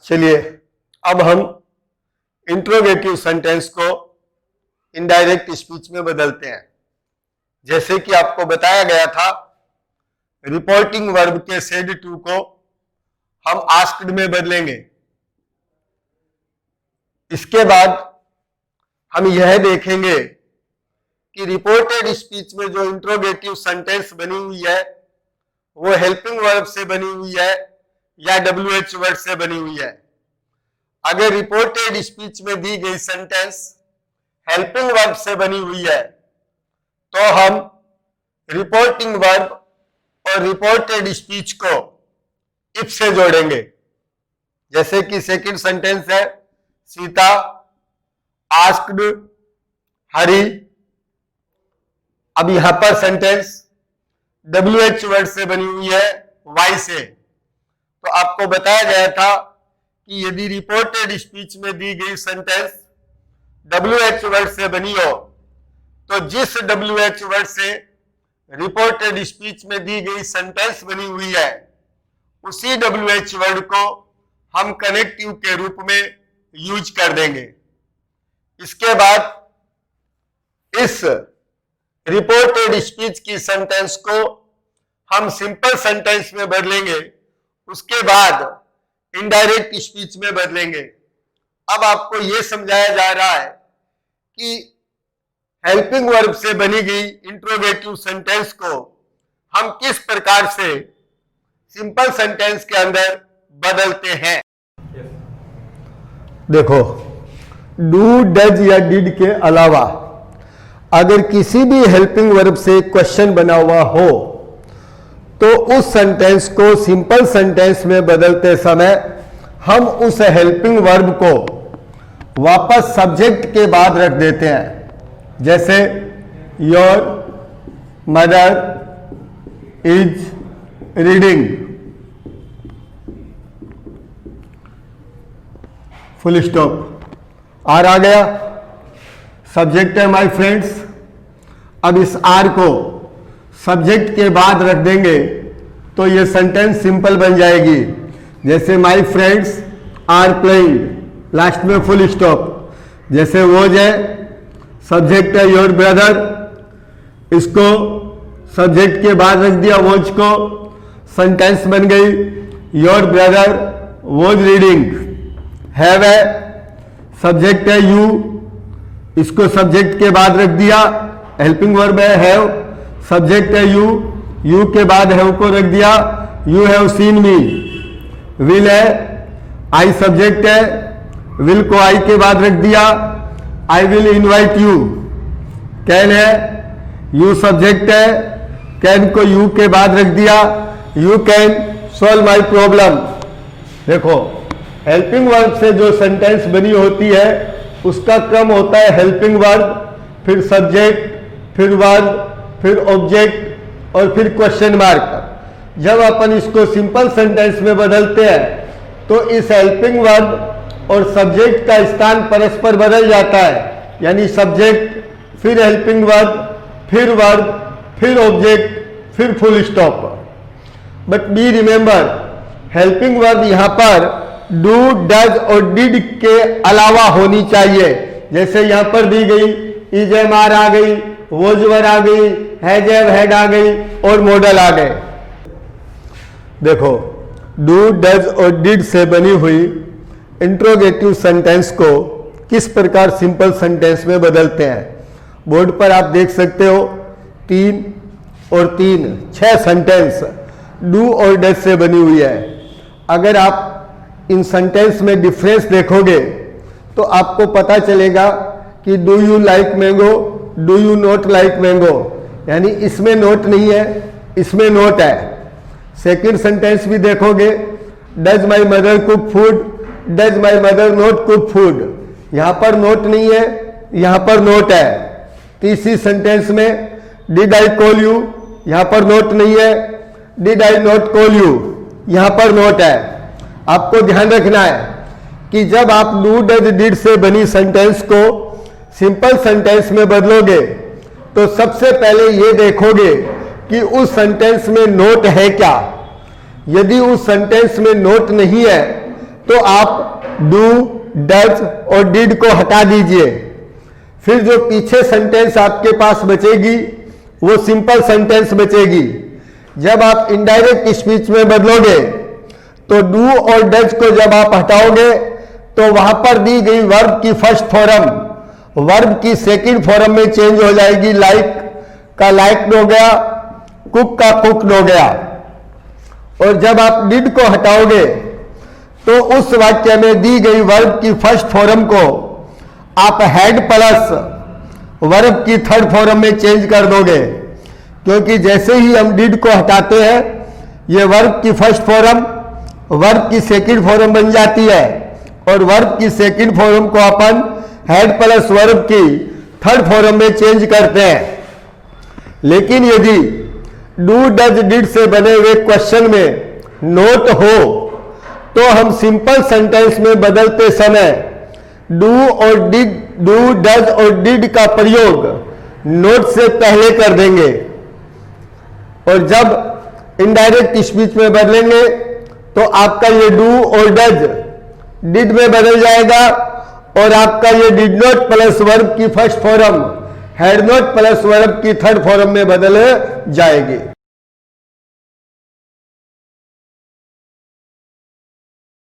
चलिए अब हम इंट्रोगेटिव सेंटेंस को इनडायरेक्ट स्पीच में बदलते हैं। जैसे कि आपको बताया गया था, रिपोर्टिंग वर्ब के सेड टू को हम आस्क्ड में बदलेंगे। इसके बाद हम यह देखेंगे कि रिपोर्टेड स्पीच में जो इंट्रोगेटिव सेंटेंस बनी हुई है वो हेल्पिंग वर्ब से बनी हुई है या WH वर्ड से बनी हुई है। अगर रिपोर्टेड स्पीच में दी गई सेंटेंस हेल्पिंग वर्ब से बनी हुई है तो हम रिपोर्टिंग वर्ब और रिपोर्टेड स्पीच को इफ से जोड़ेंगे। जैसे कि सेकंड सेंटेंस है, सीता आस्क्ड हरी। अब यहां पर सेंटेंस WH वर्ड से बनी हुई है वाई से। तो आपको बताया गया था कि यदि रिपोर्टेड स्पीच में दी गई सेंटेंस WH वर्ड से बनी हो तो जिस WH वर्ड से रिपोर्टेड स्पीच में दी गई सेंटेंस बनी हुई है उसी WH वर्ड को हम कनेक्टिव के रूप में यूज कर देंगे। इसके बाद इस रिपोर्टेड स्पीच की सेंटेंस को हम सिंपल सेंटेंस में बदलेंगे, उसके बाद इनडायरेक्ट स्पीच में बदलेंगे। अब आपको यह समझाया जा रहा है कि हेल्पिंग वर्ब से बनी गई इंट्रोगेटिव सेंटेंस को हम किस प्रकार से सिंपल सेंटेंस के अंदर बदलते हैं। देखो, डू, डज या डिड के अलावा अगर किसी भी हेल्पिंग वर्ब से क्वेश्चन बना हुआ हो तो उस सेंटेंस को सिंपल सेंटेंस में बदलते समय हम उस हेल्पिंग वर्ब को वापस सब्जेक्ट के बाद रख देते हैं। जैसे your mother is reading, full stop, आर आ गया, सब्जेक्ट है माय फ्रेंड्स। अब इस आर को सब्जेक्ट के बाद रख देंगे तो ये सेंटेंस सिंपल बन जाएगी। जैसे my friends are playing, last में फुल स्टॉप। जैसे वोज है, सब्जेक्ट है योर ब्रदर, इसको सब्जेक्ट के बाद रख दिया वोज को, सेंटेंस बन गई your brother was reading. Have है, सब्जेक्ट है यू, इसको सब्जेक्ट के बाद रख दिया, हेल्पिंग वर्ब है हैव, सब्जेक्ट है यू, यू के बाद हैव को रख दिया, you have seen me. Will है, आई सब्जेक्ट है, विल को आई के बाद रख दिया, I will invite you. Can है, यू सब्जेक्ट है, कैन को यू के बाद रख दिया, you can solve my problem. देखो, हेल्पिंग वर्ब से जो सेंटेंस बनी होती है उसका क्रम होता है हेल्पिंग वर्ब, फिर सब्जेक्ट, फिर वर्ब, फिर ऑब्जेक्ट और फिर क्वेश्चन मार्क। जब अपन इसको सिंपल सेंटेंस में बदलते हैं तो इस हेल्पिंग वर्ब और सब्जेक्ट का स्थान परस्पर बदल जाता है, यानी सब्जेक्ट, फिर हेल्पिंग वर्ब, फिर ऑब्जेक्ट, फिर full stop. But be remember, helping verb यहां पर डू, डज और डिड के अलावा होनी चाहिए। जैसे यहां पर दी गई इज एम आर आ गई, वोज वर आ गई, हैज हैव हैड आ गई और मॉडल आ गए। देखो, डू, डज और डिड से बनी हुई इंट्रोगेटिव सेंटेंस को किस प्रकार सिंपल सेंटेंस में बदलते हैं। बोर्ड पर आप देख सकते हो 3 और 3, 6 सेंटेंस डू और डज से बनी हुई है। अगर आप इन सेंटेंस में डिफरेंस देखोगे तो आपको पता चलेगा कि do you like mango, do you not like mango, यानी इसमें नोट नहीं है, इसमें नोट है। सेकंड सेंटेंस भी देखोगे, does my mother cook food, does my mother not cook food, यहां पर नोट नहीं है, यहां पर नोट है। तीसरी सेंटेंस में डिड आई कॉल यू, यहां पर नोट नहीं है, did I not call you, यहां पर नोट है। आपको ध्यान रखना है कि जब आप डू, डज, डिड से बनी सेंटेंस को सिंपल सेंटेंस में बदलोगे तो सबसे पहले ये देखोगे कि उस सेंटेंस में नोट है क्या। यदि उस सेंटेंस में नोट नहीं है तो आप डू, डज और डिड को हटा दीजिए। फिर जो पीछे सेंटेंस आपके पास बचेगी वो सिंपल सेंटेंस बचेगी। जब आप इनडायरेक्ट स्पीच में बदलोगे तो डू और डज को जब आप हटाओगे तो वहां पर दी गई वर्ब की फर्स्ट फॉर्म वर्ब की सेकंड फॉर्म में चेंज हो जाएगी। लाइक का लाइक्ड हो गया, कुक का कुक्ड हो गया। और जब आप डिड को हटाओगे तो उस वाक्य में दी गई वर्ब की फर्स्ट फॉर्म को आप हैड प्लस वर्ब की थर्ड फॉर्म में चेंज कर दोगे, क्योंकि जैसे ही हम डिड को हटाते हैं ये वर्ब की फर्स्ट फॉर्म वर्ब की सेकंड फॉर्म बन जाती है और वर्ब की सेकंड फॉर्म को अपन हैड प्लस वर्ब की थर्ड फॉर्म में चेंज करते हैं। लेकिन यदि डू, डज, डिड से बने हुए क्वेश्चन में नोट हो तो हम सिंपल सेंटेंस में बदलते समय डू और डिड, डू, डज और डिड का प्रयोग नोट से पहले कर देंगे और जब इनडायरेक्ट स्पीच में बदलेंगे तो आपका ये डू और डज डिड में बदल जाएगा और आपका ये डिड नॉट प्लस वर्ब की first form had not plus verb की थर्ड फॉर्म में बदल जाएगी।